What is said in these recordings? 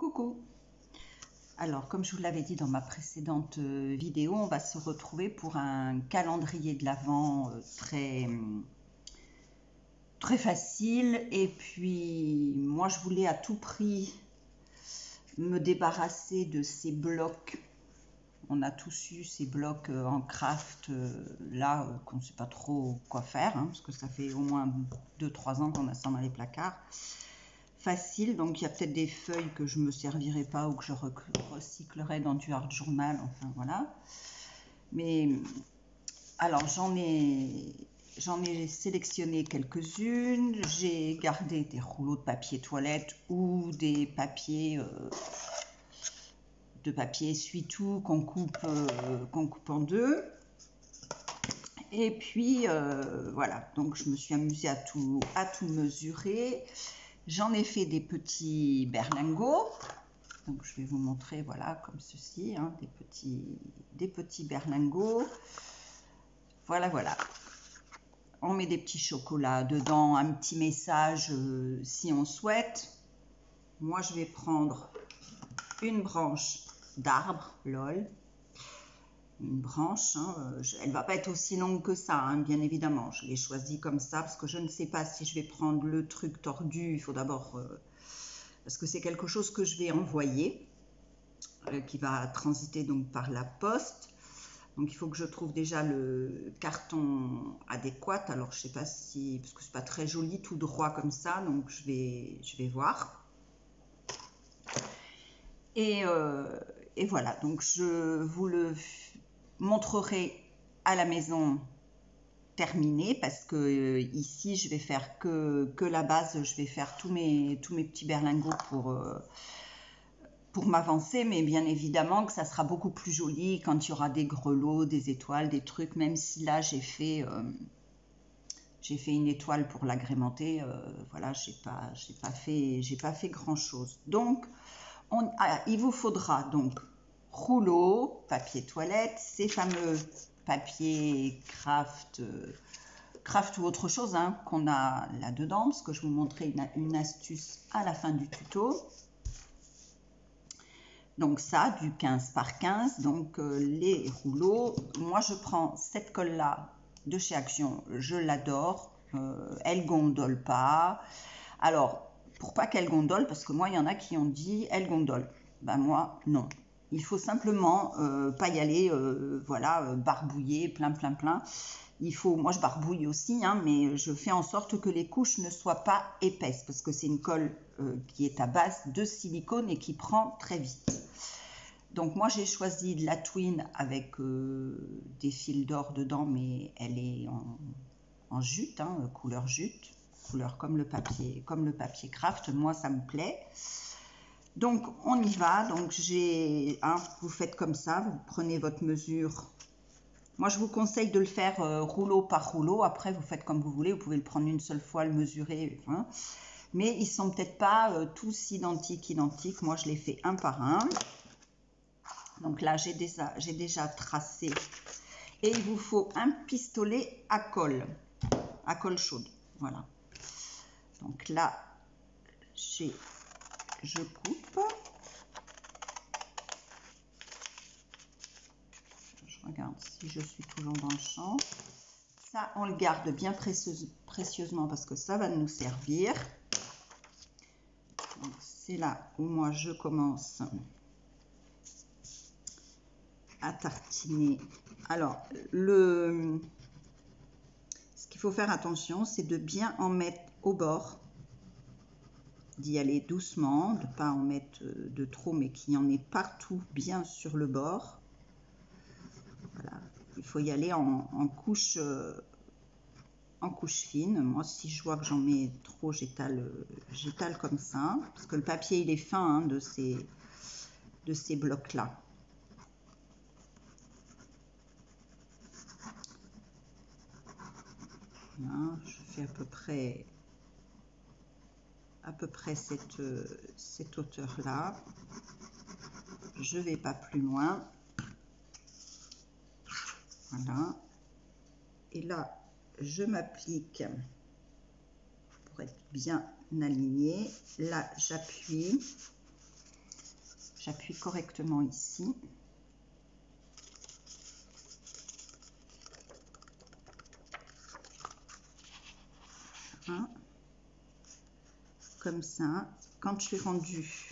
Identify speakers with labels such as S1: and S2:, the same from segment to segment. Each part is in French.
S1: Coucou! Alors, comme je vous l'avais dit dans ma précédente vidéo, on va se retrouver pour un calendrier de l'Avent très facile. Et puis, moi, je voulais à tout prix me débarrasser de ces blocs. On a tous eu ces blocs en craft, qu'on ne sait pas trop quoi faire, parce que ça fait au moins 2-3 ans qu'on a ça dans les placards. Facile, donc il y a peut-être des feuilles que je ne me servirai pas ou que je recyclerai dans du art journal, enfin voilà. Mais alors j'en ai sélectionné quelques-unes, j'ai gardé des rouleaux de papier toilette ou des papiers essuie-tout qu'on coupe en deux. Et puis voilà, donc je me suis amusée à tout mesurer. J'en ai fait des petits berlingots, donc je vais vous montrer, voilà, comme ceci, des petits berlingots. Voilà. On met des petits chocolats dedans, un petit message si on souhaite. Moi, je vais prendre une branche d'arbre, lol. Une branche, elle va pas être aussi longue que ça, bien évidemment. Je l'ai choisi comme ça parce que je ne sais pas si je vais prendre le truc tordu. Il faut d'abord, parce que c'est quelque chose que je vais envoyer, qui va transiter donc par la poste. Donc il faut que je trouve déjà le carton adéquat. Alors je sais pas si, parce que c'est pas très joli tout droit comme ça, donc je vais voir. Et voilà, donc je vous le montrerai à la maison terminé, parce que ici je vais faire que la base. Je vais faire tous mes petits berlingots pour m'avancer, mais bien évidemment que ça sera beaucoup plus joli quand il y aura des grelots, des étoiles, des trucs, même si là j'ai fait une étoile pour l'agrémenter. Voilà, j'ai pas fait grand chose. Donc il vous faudra donc rouleau, papier toilette, ces fameux papiers craft ou autre chose qu'on a là-dedans, parce que je vous montrerai une astuce à la fin du tuto. Donc ça, du 15 par 15, donc les rouleaux. Moi, je prends cette colle-là de chez Action, je l'adore. Elle gondole pas. Alors, pour pas qu'elle gondole, parce que moi, il y en a qui ont dit elle gondole. Ben moi, non. Il faut simplement pas y aller, voilà, barbouiller, plein. Il faut, moi je barbouille aussi, mais je fais en sorte que les couches ne soient pas épaisses, parce que c'est une colle qui est à base de silicone et qui prend très vite. Donc moi j'ai choisi de la Twin avec des fils d'or dedans, mais elle est en jute, couleur jute, couleur comme le papier craft. Moi ça me plaît. Donc on y va. Donc vous faites comme ça, vous prenez votre mesure. Moi je vous conseille de le faire rouleau par rouleau. Après vous faites comme vous voulez, vous pouvez le prendre une seule fois, le mesurer, mais ils sont peut-être pas tous identiques. Moi je les fais un par un. Donc là j'ai déjà tracé, et il vous faut un pistolet à colle chaude. Voilà, donc là je coupe. Je regarde si je suis toujours dans le champ. Ça, on le garde bien précieusement parce que ça va nous servir. C'est là où moi je commence à tartiner. Alors, ce qu'il faut faire attention, c'est de bien en mettre au bord, d'y aller doucement, de ne pas en mettre de trop, mais qu'il y en ait partout, bien sur le bord. Voilà, il faut y aller en couche fine. Moi, si je vois que j'en mets trop, j'étale comme ça, parce que le papier il est fin de ces blocs là. Voilà, je fais à peu près cette hauteur là. Je vais pas plus loin. Voilà, et là je m'applique pour être bien aligné. Là j'appuie, j'appuie correctement ici. Voilà. Comme ça, quand je suis rendue,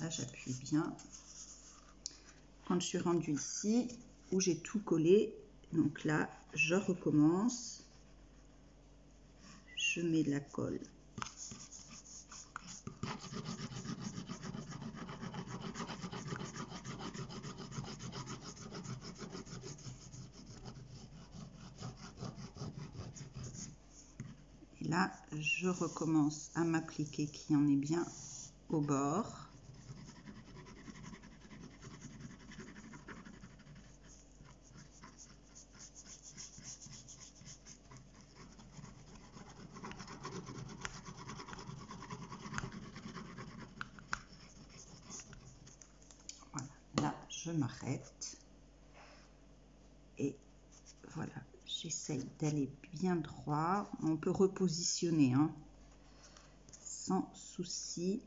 S1: là j'appuie bien, quand je suis rendue ici, où j'ai tout collé, donc là, je recommence, je mets de la colle. Et là, je recommence à m'appliquer qu'il y en ait bien au bord. Voilà, là, je m'arrête. Et voilà, j'essaye d'aller bien droit. On peut repositionner, hein, sans souci.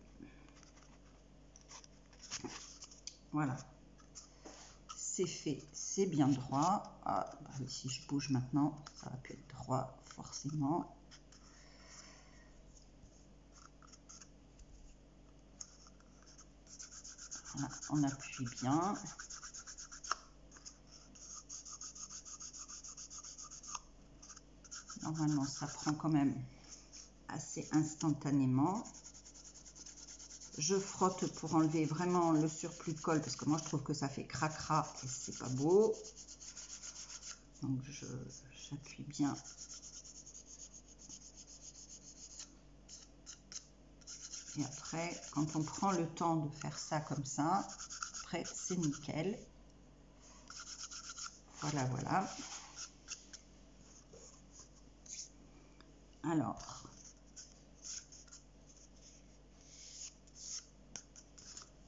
S1: Voilà, c'est fait, c'est bien droit. Ah, bah, si je bouge maintenant, ça va plus être droit forcément. Voilà, on appuie bien. Normalement, ça prend quand même assez instantanément. Je frotte pour enlever vraiment le surplus de colle parce que moi je trouve que ça fait cracra et c'est pas beau. Donc j'appuie bien. Et après, quand on prend le temps de faire ça comme ça, après c'est nickel. Voilà, voilà. Alors,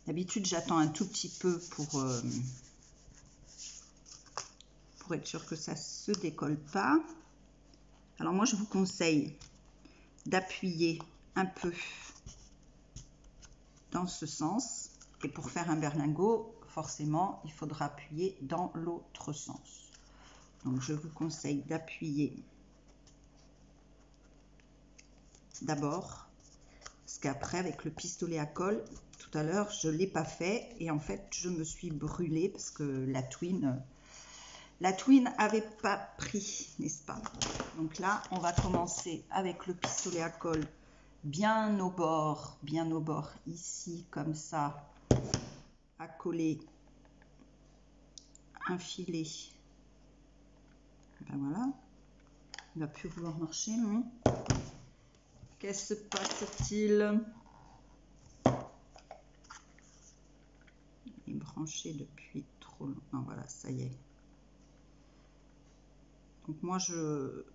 S1: d'habitude j'attends un tout petit peu pour être sûr que ça se décolle pas. Alors moi je vous conseille d'appuyer un peu dans ce sens, et pour faire un berlingot forcément il faudra appuyer dans l'autre sens. Donc je vous conseille d'appuyer d'abord, parce qu'après avec le pistolet à colle, tout à l'heure je l'ai pas fait et en fait je me suis brûlée parce que la twine avait pas pris, n'est-ce pas? Donc là on va commencer avec le pistolet à colle bien au bord ici comme ça, à coller un filet. Ben voilà, il va plus vouloir marcher, non? Qu'est-ce que se passe-t-il? Il est branché depuis trop longtemps. Voilà, ça y est. Donc moi je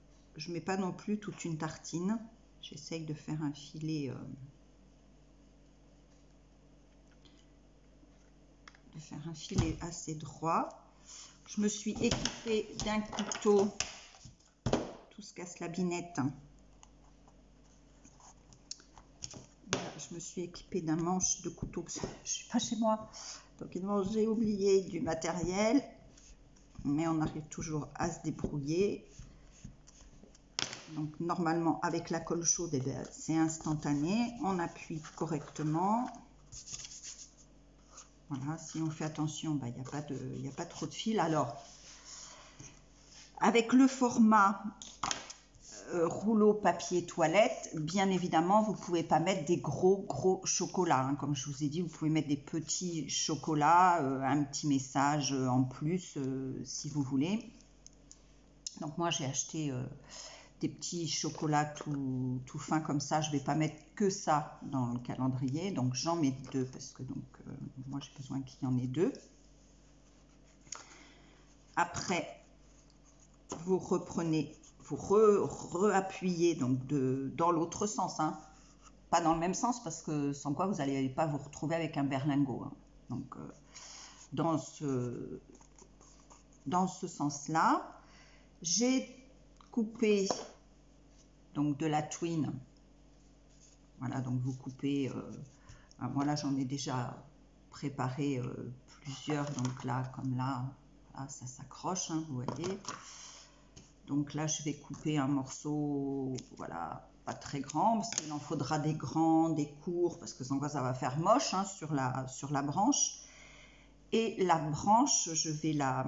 S1: mets pas non plus toute une tartine. J'essaye de faire un filet assez droit. Je me suis équipée d'un couteau, tout se casse la binette. Voilà, je me suis équipée d'un manche de couteau, je suis pas chez moi, donc j'ai oublié du matériel, mais on arrive toujours à se débrouiller. Donc normalement avec la colle chaude, eh bien, c'est instantané, on appuie correctement. Voilà, si on fait attention, ben, il n'y a pas trop de fil. Alors, avec le format rouleau papier toilette, bien évidemment, vous ne pouvez pas mettre des gros chocolats. Hein. Comme je vous ai dit, vous pouvez mettre des petits chocolats, un petit message en plus, si vous voulez. Donc moi, j'ai acheté des petits chocolats tout fins comme ça. Je ne vais pas mettre que ça dans le calendrier. Donc j'en mets 2 parce que moi j'ai besoin qu'il y en ait 2. Après, vous reprenez, vous re-appuyez donc dans l'autre sens. Hein. Pas dans le même sens parce que sans quoi vous n'allez pas vous retrouver avec un berlingot. Hein. Donc dans ce sens-là, j'ai coupé donc de la twine Voilà, donc vous coupez, moi là j'en ai déjà préparé plusieurs, donc là, comme là, ça s'accroche, hein, vous voyez. Donc là, je vais couper un morceau, voilà, pas très grand, parce qu'il en faudra des grands, des courts, parce que sans quoi ça va faire moche, hein, sur la branche. Et la branche, je vais la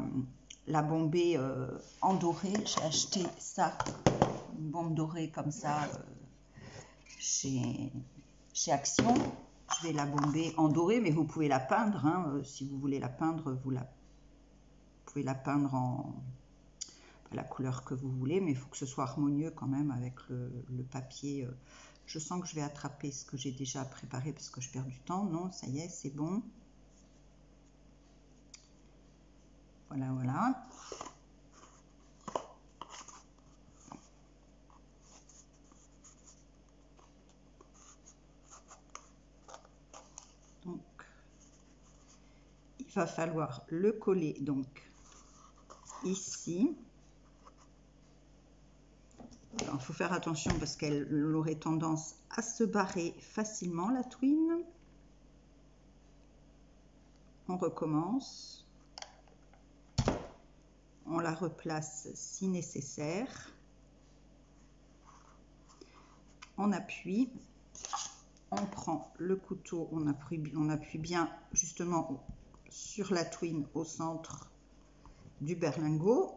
S1: bomber en doré. J'ai acheté ça, une bombe dorée comme ça, chez Action. Je vais la bomber en doré, mais vous pouvez la peindre, hein, si vous voulez la peindre, vous pouvez la peindre en la couleur que vous voulez, mais il faut que ce soit harmonieux quand même avec le papier. Je sens que je vais attraper ce que j'ai déjà préparé parce que je perds du temps. Non, ça y est, c'est bon. Voilà, voilà. Donc, il va falloir le coller donc ici. Il faut faire attention parce qu'elle aurait tendance à se barrer facilement, la twine. On recommence. On la replace si nécessaire. On appuie. On prend le couteau, on appuie bien justement sur la twine au centre du berlingot.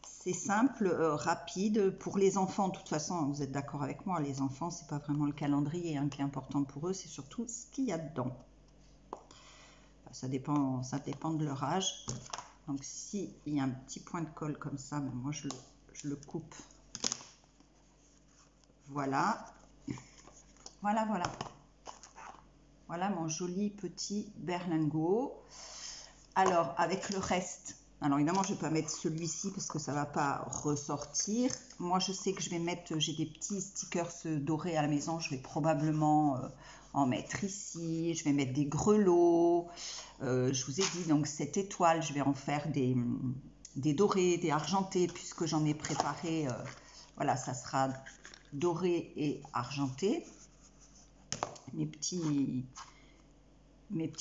S1: C'est simple, rapide. Pour les enfants, de toute façon, vous êtes d'accord avec moi, les enfants, c'est pas vraiment le calendrier qui est important pour eux, c'est surtout ce qu'il y a dedans. Ça dépend de leur âge. Donc, s'il y a un petit point de colle comme ça, ben moi, je le coupe. Voilà. Voilà, voilà. Voilà mon joli petit berlingot. Alors, avec le reste, alors évidemment, je ne vais pas mettre celui-ci parce que ça ne va pas ressortir. Moi, je sais que je vais mettre, j'ai des petits stickers dorés à la maison. Je vais probablement en mettre ici. Je vais mettre des grelots. Je vous ai dit, donc cette étoile, je vais en faire des dorés, des argentés, puisque j'en ai préparé. Voilà, ça sera doré et argenté. Mes petits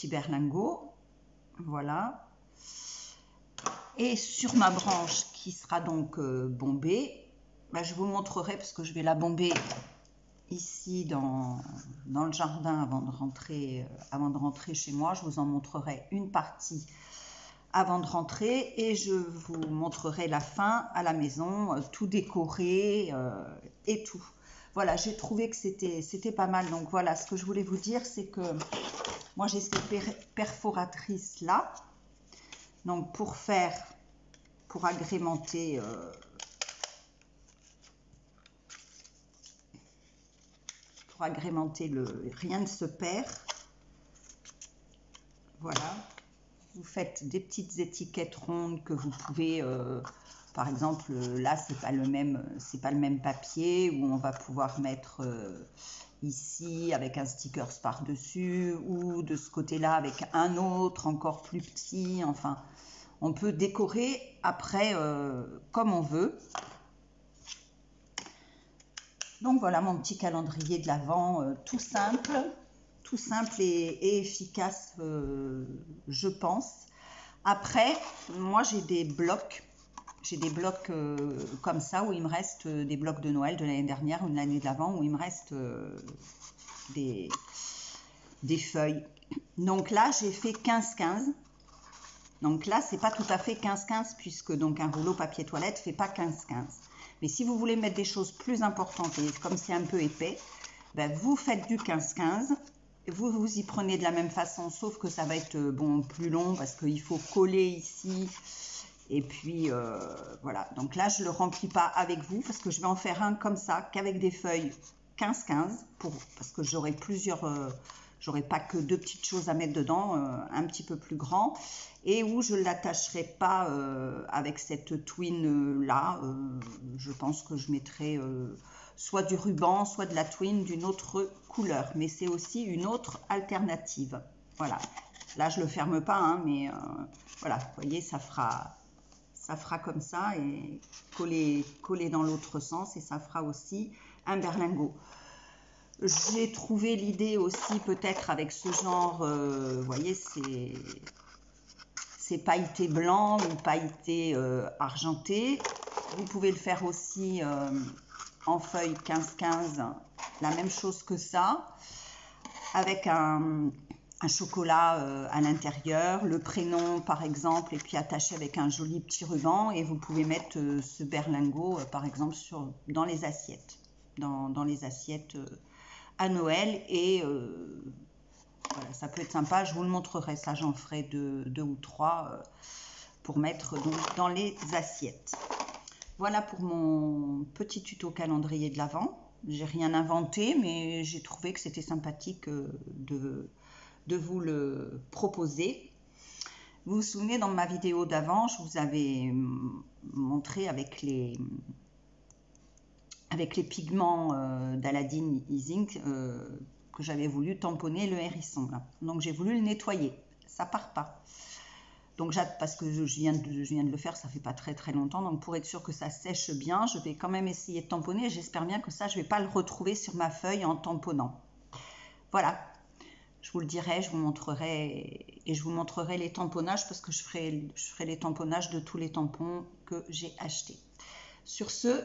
S1: berlingots. Voilà. Et sur ma branche qui sera donc bombée, ben, je vous montrerai parce que je vais la bomber ici dans le jardin avant de rentrer chez moi. Je vous en montrerai une partie avant de rentrer et je vous montrerai la fin à la maison, tout décoré et tout. Voilà, j'ai trouvé que c'était pas mal. Donc voilà, ce que je voulais vous dire, c'est que moi j'ai cette perforatrice là. Donc pour agrémenter rien ne se perd. Voilà. Vous faites des petites étiquettes rondes que vous pouvez, par exemple, là c'est pas le même papier où on va pouvoir mettre ici avec un sticker par-dessus ou de ce côté-là avec un autre encore plus petit. Enfin, on peut décorer après comme on veut. Donc voilà mon petit calendrier de l'Avent, tout simple et efficace, je pense. Après, moi j'ai des blocs comme ça où il me reste des blocs de Noël de l'année dernière ou de l'année d'avant où il me reste des feuilles. Donc là j'ai fait 15-15. Donc là c'est pas tout à fait 15-15 puisque donc un rouleau papier toilette fait pas 15-15. Mais si vous voulez mettre des choses plus importantes et comme c'est un peu épais, ben vous faites du 15-15. Vous y prenez de la même façon, sauf que ça va être plus long parce qu'il faut coller ici. Et puis voilà, donc là je ne le remplis pas avec vous parce que je vais en faire un comme ça, qu'avec des feuilles 15-15, parce que j'aurai j'aurai pas que deux petites choses à mettre dedans, un petit peu plus grand, et où je ne l'attacherai pas avec cette twine là. Je pense que je mettrai soit du ruban, soit de la twine d'une autre couleur, mais c'est aussi une autre alternative. Voilà, là je le ferme pas, hein, mais voilà, vous voyez, ça fera ça fera comme ça et coller dans l'autre sens et ça fera aussi un berlingot. J'ai trouvé l'idée aussi peut-être avec ce genre, vous voyez, c'est pailleté blanc ou pailleté argenté. Vous pouvez le faire aussi en feuille 15-15, la même chose que ça, avec un chocolat à l'intérieur, le prénom par exemple, et puis attaché avec un joli petit ruban. Et vous pouvez mettre ce berlingot par exemple dans les assiettes, dans les assiettes à Noël. Et voilà, ça peut être sympa, je vous le montrerai, ça j'en ferai deux ou trois pour mettre donc dans les assiettes. Voilà pour mon petit tuto calendrier de l'Avent. J'ai rien inventé, mais j'ai trouvé que c'était sympathique de vous le proposer. Vous vous souvenez, dans ma vidéo d'avant, je vous avais montré avec les pigments d'Aladdin Ink que j'avais voulu tamponner le hérisson. Là. Donc j'ai voulu le nettoyer. Ça part pas. Donc parce que je viens de le faire, ça fait pas très longtemps. Donc pour être sûr que ça sèche bien, je vais quand même essayer de tamponner. J'espère bien que ça, je vais pas le retrouver sur ma feuille en tamponnant. Voilà. Je vous le dirai, je vous montrerai et je vous montrerai les tamponnages parce que je ferai les tamponnages de tous les tampons que j'ai achetés. Sur ce,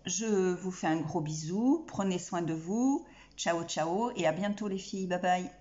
S1: je vous fais un gros bisou. Prenez soin de vous. Ciao, ciao et à bientôt les filles. Bye bye.